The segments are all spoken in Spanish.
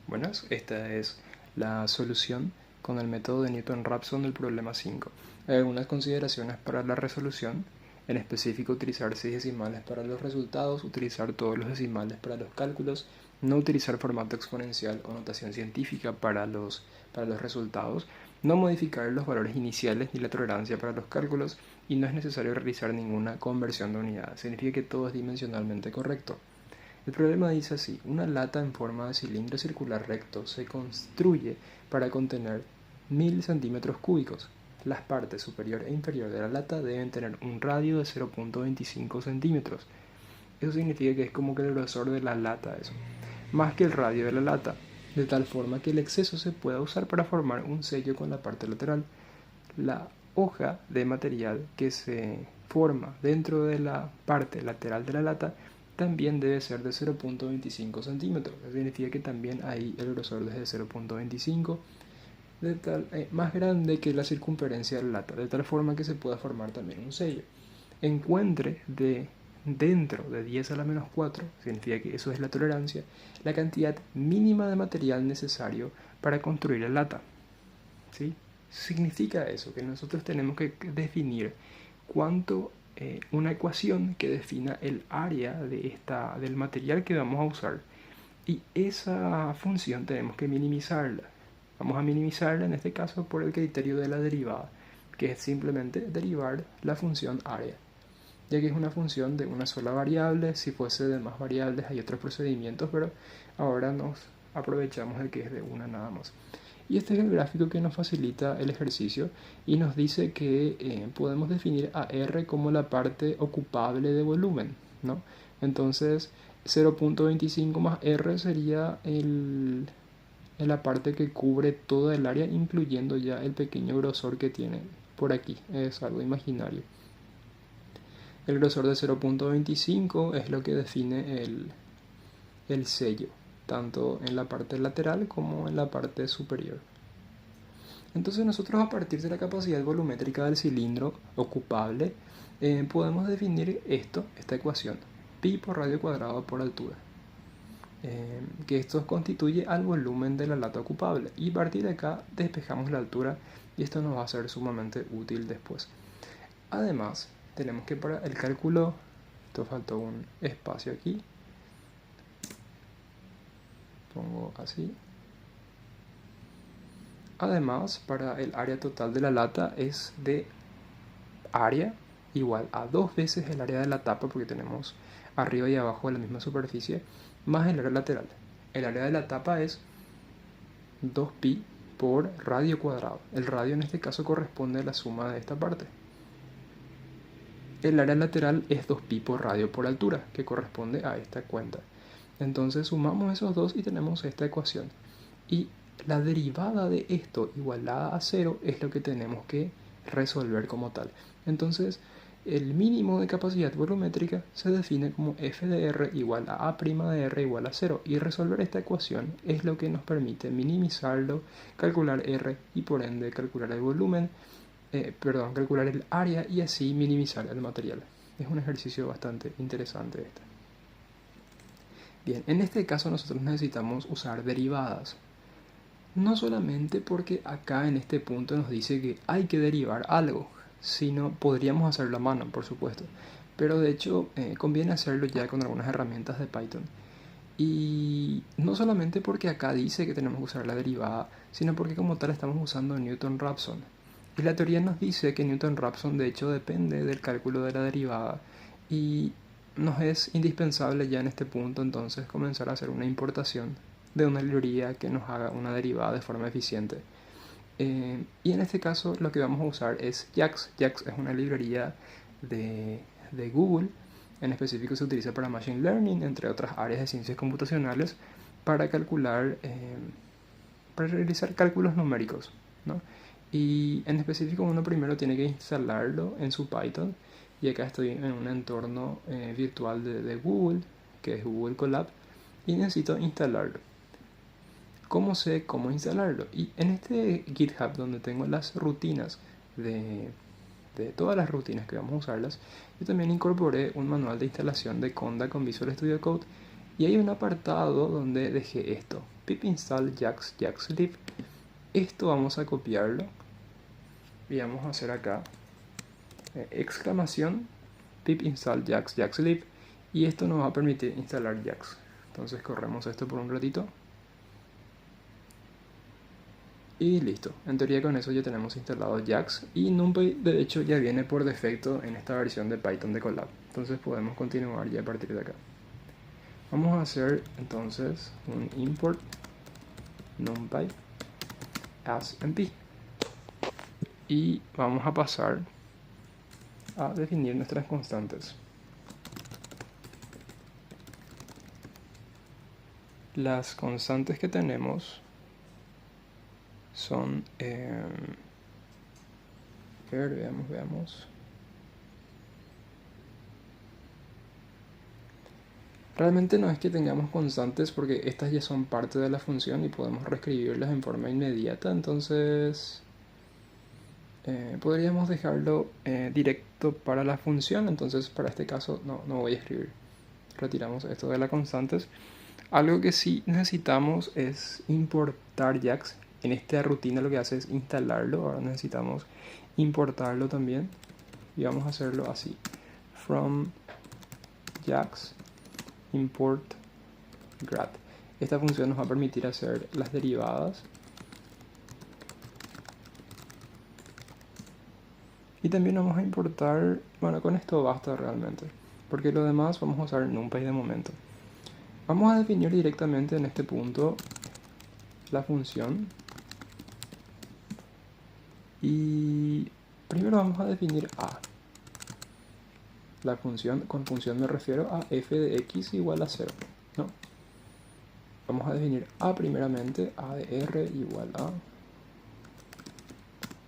Buenas, esta es la solución con el método de Newton-Raphson del problema 5. Hay algunas consideraciones para la resolución, en específico utilizar 6 decimales para los resultados, utilizar todos los decimales para los cálculos, no utilizar formato exponencial o notación científica para los resultados, no modificar los valores iniciales ni la tolerancia para los cálculos y no es necesario realizar ninguna conversión de unidad. Significa que todo es dimensionalmente correcto. El problema dice así: una lata en forma de cilindro circular recto se construye para contener 1000 centímetros cúbicos. Las partes superior e inferior de la lata deben tener un radio de 0.25 centímetros. Eso significa que es como que el grosor de la lata, eso, más que el radio de la lata, de tal forma que el exceso se pueda usar para formar un sello con la parte lateral. La hoja de material que se forma dentro de la parte lateral de la lata también debe ser de 0.25 centímetros. Eso significa que también ahí el grosor es de 0.25, más grande que la circunferencia de la lata, de tal forma que se pueda formar también un sello. Encuentre dentro de 10 a la menos 4, significa que eso es la tolerancia, la cantidad mínima de material necesario para construir la lata. ¿Sí? Significa eso, que nosotros tenemos que definir cuánto, una ecuación que defina el área del material que vamos a usar, y esa función tenemos que minimizarla. Vamos a minimizarla en este caso por el criterio de la derivada, que es simplemente derivar la función área, ya que es una función de una sola variable. Si fuese de más variables hay otros procedimientos, pero ahora nos aprovechamos de que es de una nada más. Y este es el gráfico que nos facilita el ejercicio y nos dice que podemos definir a R como la parte ocupable de volumen, ¿no? Entonces 0.25 más R sería la parte que cubre toda el área, incluyendo ya el pequeño grosor que tiene por aquí. Es algo imaginario. El grosor de 0.25 es lo que define el sello, tanto en la parte lateral como en la parte superior. Entonces nosotros, a partir de la capacidad volumétrica del cilindro ocupable, podemos definir esta ecuación: pi por radio cuadrado por altura, que esto constituye al volumen de la lata ocupable, y a partir de acá despejamos la altura, y esto nos va a ser sumamente útil después. Además, tenemos que, para el cálculo, esto faltó un espacio aquí, pongo así. Además, para el área total de la lata es de área igual a 2 veces el área de la tapa, porque tenemos arriba y abajo de la misma superficie, más el área lateral. El área de la tapa es 2pi por radio cuadrado. El radio en este caso corresponde a la suma de esta parte. El área lateral es 2pi por radio por altura, que corresponde a esta cuenta. Entonces sumamos esos dos y tenemos esta ecuación. Y la derivada de esto igualada a 0 es lo que tenemos que resolver como tal. Entonces, el mínimo de capacidad volumétrica se define como f de r igual a a' de r igual a 0. Y resolver esta ecuación es lo que nos permite minimizarlo, calcular r y por ende calcular el volumen, calcular el área y así minimizar el material. Es un ejercicio bastante interesante este. Bien, en este caso nosotros necesitamos usar derivadas. No solamente porque acá en este punto nos dice que hay que derivar algo, sino podríamos hacerlo a mano, por supuesto. Pero de hecho conviene hacerlo ya con algunas herramientas de Python. Y no solamente porque acá dice que tenemos que usar la derivada, sino porque como tal estamos usando Newton-Raphson. Y la teoría nos dice que Newton-Raphson de hecho depende del cálculo de la derivada. Y nos es indispensable ya en este punto entonces comenzar a hacer una importación de una librería que nos haga una derivada de forma eficiente. Y en este caso lo que vamos a usar es JAX. JAX es una librería de Google. En específico se utiliza para Machine Learning, entre otras áreas de ciencias computacionales, para calcular, para realizar cálculos numéricos, ¿no? Y en específico uno primero tiene que instalarlo en su Python. Y acá estoy en un entorno virtual de Google, que es Google Colab, y necesito instalarlo. ¿Cómo sé cómo instalarlo? Y en este GitHub, donde tengo las rutinas de todas las rutinas que vamos a usarlas, yo también incorporé un manual de instalación de Conda con Visual Studio Code, Y hay un apartado donde dejé esto, pip install jaxlib. Esto vamos a copiarlo y vamos a hacer acá exclamación pip install jaxlib, y esto nos va a permitir instalar Jax. Entonces corremos esto por un ratito y listo. En teoría con eso ya tenemos instalado Jax, y NumPy de hecho ya viene por defecto en esta versión de Python de Colab. Entonces podemos continuar ya a partir de acá. Vamos a hacer entonces un import NumPy as MP y vamos a pasar a definir nuestras constantes. Las constantes que tenemos son, veamos. Realmente no es que tengamos constantes porque estas ya son parte de la función y podemos reescribirlas en forma inmediata, entonces podríamos dejarlo directo para la función. Entonces para este caso no voy a escribir. Retiramos esto de las constantes. Algo que sí necesitamos es importar Jax. En esta rutina lo que hace es instalarlo. Ahora necesitamos importarlo también. Y vamos a hacerlo así. From Jax import grad. Esta función nos va a permitir hacer las derivadas. Y también vamos a importar, bueno, con esto basta realmente, porque lo demás vamos a usar NumPy de momento. Vamos a definir directamente en este punto la función. Y primero vamos a definir a. La función, con función me refiero a f de x igual a 0, ¿no? Vamos a definir a primeramente, a de r igual a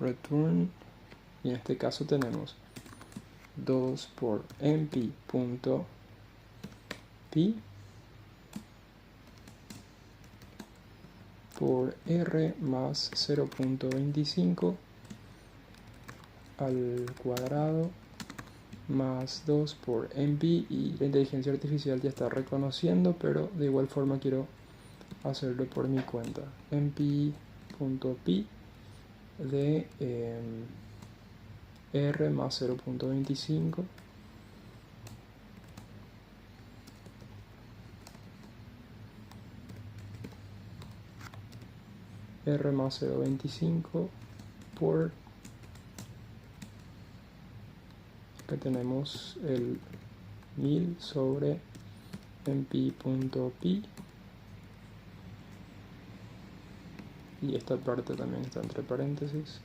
return, y en este caso tenemos 2 por mp.p por r más 0.25 al cuadrado más 2 por mp, y la inteligencia artificial ya está reconociendo, pero de igual forma quiero hacerlo por mi cuenta. mp.p de r más 0.25 r más 0.25 por, acá tenemos el 1000 sobre mp.p, y esta parte también está entre paréntesis.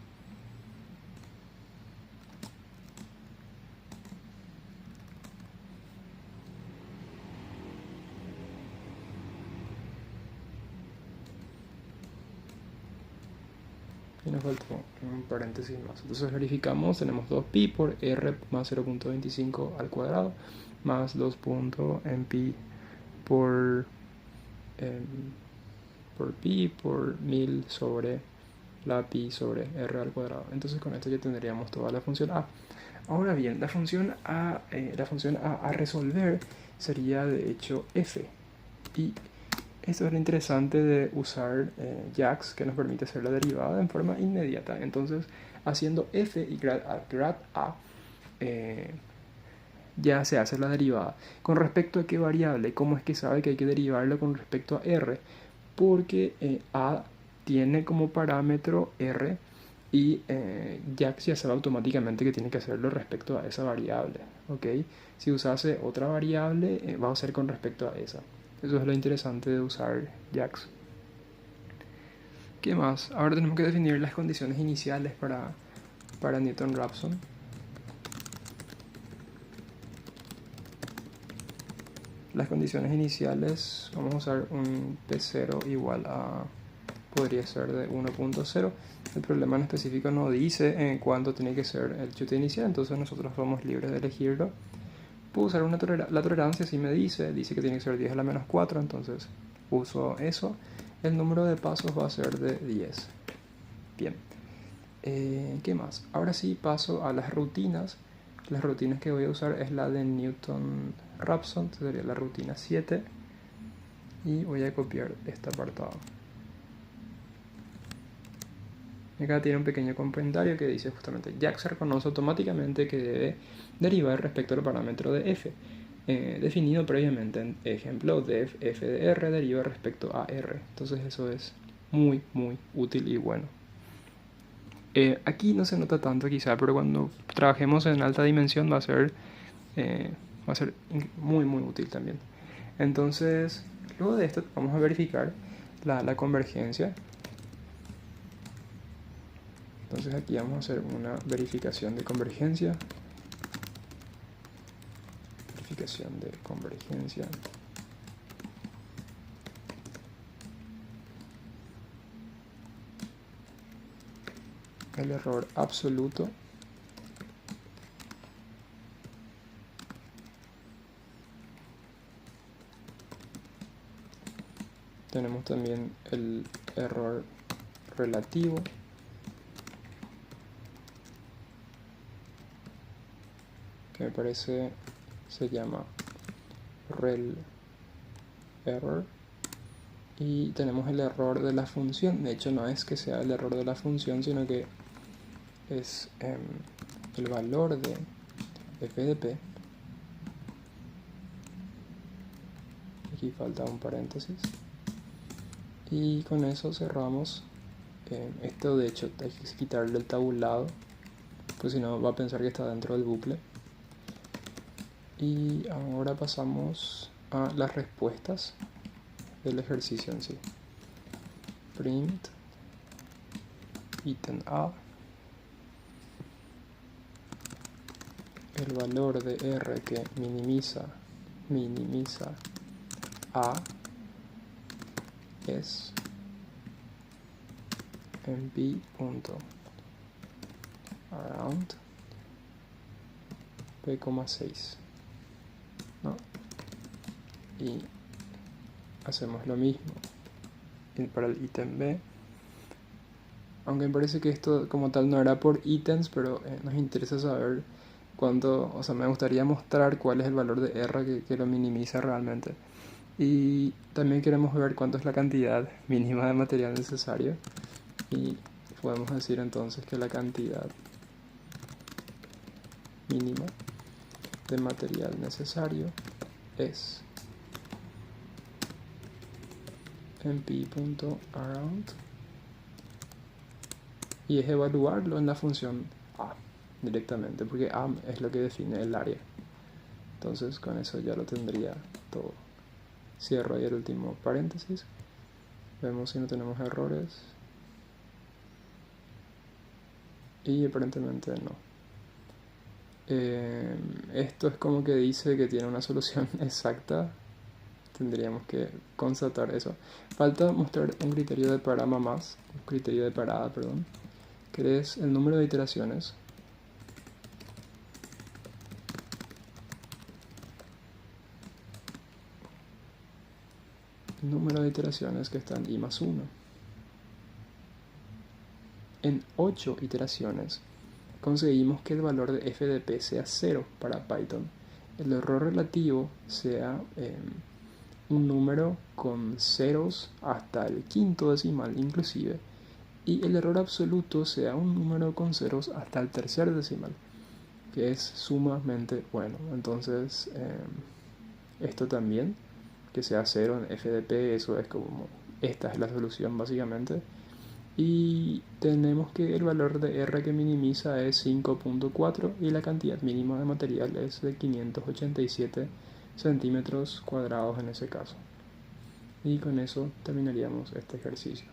Y nos faltó un paréntesis más. Entonces verificamos, tenemos 2pi por r más 0.25 al cuadrado más 2.mp por pi por 1000 sobre la pi sobre r al cuadrado. Entonces con esto ya tendríamos toda la función a. Ahora bien, la función a resolver sería de hecho f. Y esto es lo interesante de usar Jax, que nos permite hacer la derivada en forma inmediata. Entonces, haciendo f y grad a, ya se hace la derivada. ¿Con respecto a qué variable? ¿Cómo es que sabe que hay que derivarlo con respecto a r? Porque a tiene como parámetro r, y Jax ya sabe automáticamente que tiene que hacerlo respecto a esa variable. ¿Okay? Si usase otra variable, va a ser con respecto a esa. Eso es lo interesante de usar Jax. ¿Qué más? Ahora tenemos que definir las condiciones iniciales para Newton-Raphson. Las condiciones iniciales, vamos a usar un P0 igual a, podría ser de 1.0. El problema en específico no dice en cuánto tiene que ser el chute inicial, entonces nosotros somos libres de elegirlo. Puedo usar la tolerancia, si me dice que tiene que ser 10 a la menos 4, entonces uso eso. El número de pasos va a ser de 10. Bien. ¿Qué más? Ahora sí paso a las rutinas. Las rutinas que voy a usar es la de Newton-Raphson, sería la rutina 7. y voy a copiar este apartado. Acá tiene un pequeño comentario que dice justamente JAX reconoce automáticamente que debe derivar respecto al parámetro de f, definido previamente en ejemplo def f de r deriva respecto a r. Entonces eso es muy útil y bueno. Aquí no se nota tanto quizá, pero cuando trabajemos en alta dimensión va a ser muy útil también. Entonces, luego de esto vamos a verificar la convergencia. Entonces aquí vamos a hacer una verificación de convergencia. Verificación de convergencia. El error absoluto. Tenemos también el error relativo. Que me parece se llama rel error. Y tenemos el error de la función. De hecho no es que sea el error de la función, sino que es el valor de f de p. Aquí falta un paréntesis. Y con eso cerramos. Esto de hecho hay que quitarle el tabulado, pues si no va a pensar que está dentro del bucle. Y ahora pasamos a las respuestas del ejercicio en sí. Print ítem A, el valor de R que minimiza A es mp.around p,6, ¿no? Y hacemos lo mismo para el ítem B, aunque me parece que esto como tal no era por ítems, pero nos interesa saber cuánto, o sea, me gustaría mostrar cuál es el valor de R que lo minimiza realmente. Y también queremos ver cuánto es la cantidad mínima de material necesario. Y podemos decir entonces que la cantidad mínima de material necesario es mp.around y es evaluarlo en la función a directamente, porque a es lo que define el área. Entonces con eso ya lo tendría todo. Cierro ahí el último paréntesis. Vemos si no tenemos errores. Y aparentemente no. Esto es como que dice que tiene una solución exacta. Tendríamos que constatar eso. Falta mostrar un criterio de parada más. Un criterio de parada, perdón. Que es el número de iteraciones. El número de iteraciones que están i más 1. En 8 iteraciones conseguimos que el valor de f de p sea 0 para Python. El error relativo sea un número con ceros hasta el quinto decimal inclusive, y el error absoluto sea un número con ceros hasta el tercer decimal, que es sumamente bueno. Entonces esto también, que sea 0 en f de p, eso es como, esta es la solución básicamente. Y tenemos que el valor de R que minimiza es 5.4 y la cantidad mínima de material es de 587 centímetros cuadrados en ese caso. Y con eso terminaríamos este ejercicio.